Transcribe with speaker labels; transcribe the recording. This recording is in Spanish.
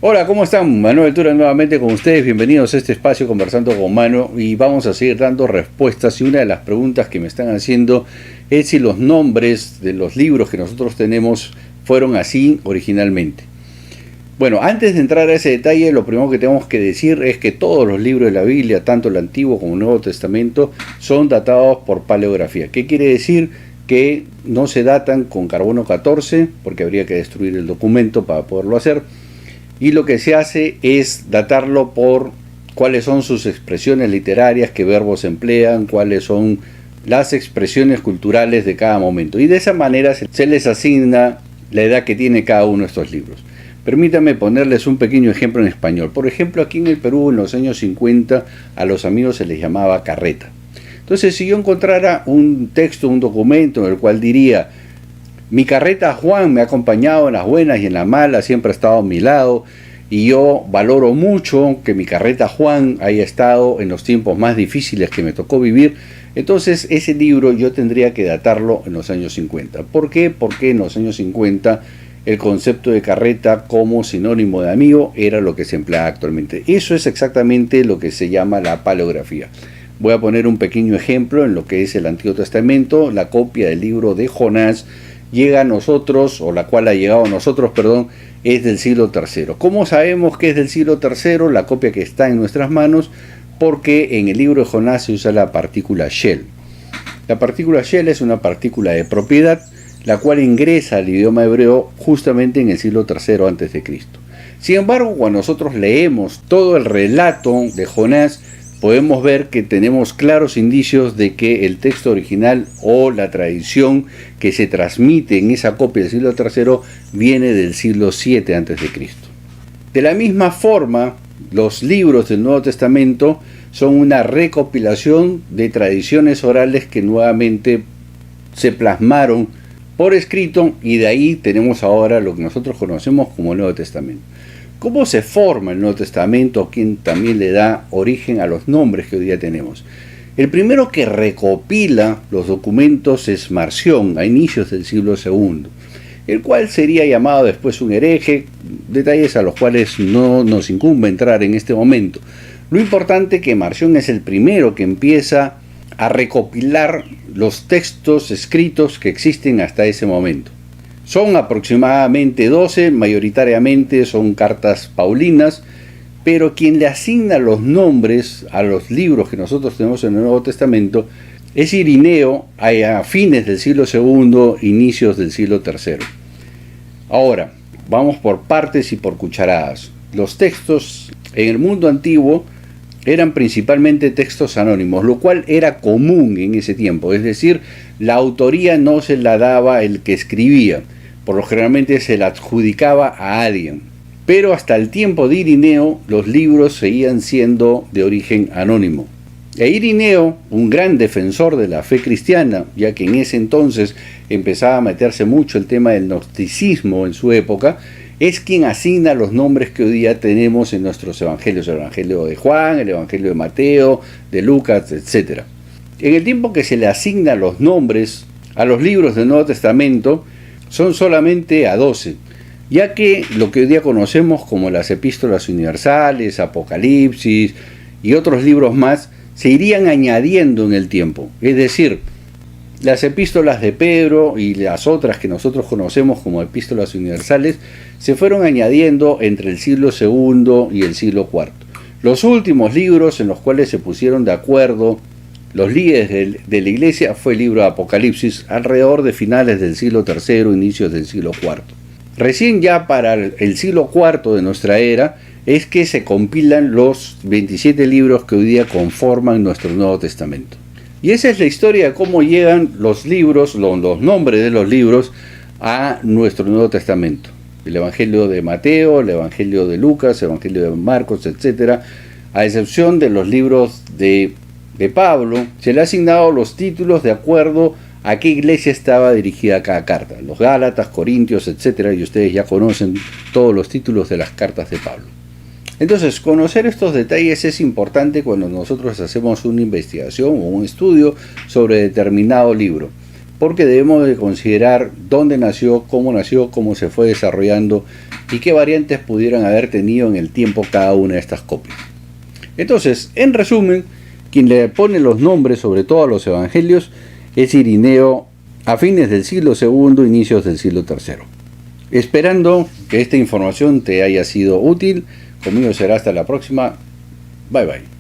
Speaker 1: Hola, ¿cómo están? Manuel Tura nuevamente con ustedes. Bienvenidos a este espacio Conversando con Mano y vamos a seguir dando respuestas. Y una de las preguntas que me están haciendo es si los nombres de los libros que nosotros tenemos fueron así originalmente. Bueno, antes de entrar a ese detalle, lo primero que tenemos que decir es que todos los libros de la Biblia, tanto el Antiguo como el Nuevo Testamento, son datados por paleografía. ¿Qué quiere decir? Que no se datan con carbono 14, porque habría que destruir el documento para poderlo hacer. Y lo que se hace es datarlo por cuáles son sus expresiones literarias, qué verbos emplean, cuáles son las expresiones culturales de cada momento. Y de esa manera se les asigna la edad que tiene cada uno de estos libros. Permítanme ponerles un pequeño ejemplo en español. Por ejemplo, aquí en el Perú, en los años 50, a los amigos se les llamaba carreta. Entonces, si yo encontrara un texto, un documento en el cual diría: mi carreta Juan me ha acompañado en las buenas y en las malas, siempre ha estado a mi lado, y yo valoro mucho que mi carreta Juan haya estado en los tiempos más difíciles que me tocó vivir, entonces ese libro yo tendría que datarlo en los años 50. ¿Por qué? Porque en los años 50 el concepto de carreta como sinónimo de amigo era lo que se emplea actualmente. Eso es exactamente lo que se llama la paleografía. Voy a poner un pequeño ejemplo en lo que es el Antiguo Testamento. La copia del libro de Jonás llega a nosotros, o la cual ha llegado a nosotros, es del siglo III. ¿Cómo sabemos que es del siglo III la copia que está en nuestras manos? Porque en el libro de Jonás se usa la partícula shel. La partícula shel es una partícula de propiedad, la cual ingresa al idioma hebreo justamente en el siglo III a.C. Sin embargo, cuando nosotros leemos todo el relato de Jonás, podemos ver que tenemos claros indicios de que el texto original o la tradición que se transmite en esa copia del siglo III viene del siglo VII a.C. De la misma forma, los libros del Nuevo Testamento son una recopilación de tradiciones orales que nuevamente se plasmaron por escrito, y de ahí tenemos ahora lo que nosotros conocemos como Nuevo Testamento. ¿Cómo se forma el Nuevo Testamento? ¿Quién también le da origen a los nombres que hoy día tenemos? El primero que recopila los documentos es Marción, a inicios del siglo II, el cual sería llamado después un hereje, detalles a los cuales no nos incumbe entrar en este momento. Lo importante es que Marción es el primero que empieza a recopilar los textos escritos que existen hasta ese momento. Son aproximadamente 12, mayoritariamente son cartas paulinas, pero quien le asigna los nombres a los libros que nosotros tenemos en el Nuevo Testamento es Irineo a fines del siglo II, inicios del siglo III. Ahora, vamos por partes y por cucharadas. Los textos en el mundo antiguo eran principalmente textos anónimos, lo cual era común en ese tiempo, es decir, la autoría no se la daba el que escribía, por lo generalmente se la adjudicaba a alguien. Pero hasta el tiempo de Irineo, los libros seguían siendo de origen anónimo. E Irineo, un gran defensor de la fe cristiana, ya que en ese entonces empezaba a meterse mucho el tema del gnosticismo en su época, es quien asigna los nombres que hoy día tenemos en nuestros evangelios, el evangelio de Juan, el evangelio de Mateo, de Lucas, etc. En el tiempo que se le asigna los nombres a los libros del Nuevo Testamento, son solamente a 12, ya que lo que hoy día conocemos como las epístolas universales, Apocalipsis y otros libros más, se irían añadiendo en el tiempo. Es decir, las epístolas de Pedro y las otras que nosotros conocemos como epístolas universales se fueron añadiendo entre el siglo II y el siglo IV. Los últimos libros en los cuales se pusieron de acuerdo los líderes de la iglesia fue el libro de Apocalipsis, alrededor de finales del siglo III, inicios del siglo IV. Recién ya para el siglo IV de nuestra era es que se compilan los 27 libros que hoy día conforman nuestro Nuevo Testamento. Y esa es la historia de cómo llegan los libros, los nombres de los libros a nuestro Nuevo Testamento. El Evangelio de Mateo, el Evangelio de Lucas, el Evangelio de Marcos, etc. A excepción de los libros de Pablo, se le ha asignado los títulos de acuerdo a qué iglesia estaba dirigida cada carta. Los Gálatas, Corintios, etc. Y ustedes ya conocen todos los títulos de las cartas de Pablo. Entonces, conocer estos detalles es importante cuando nosotros hacemos una investigación o un estudio sobre determinado libro. porque debemos de considerar dónde nació, cómo se fue desarrollando y qué variantes pudieran haber tenido en el tiempo cada una de estas copias. Entonces, en resumen, quien le pone los nombres sobre todo a los evangelios es Irineo a fines del siglo II, inicios del siglo III. Esperando que esta información te haya sido útil, conmigo será hasta la próxima. Bye bye.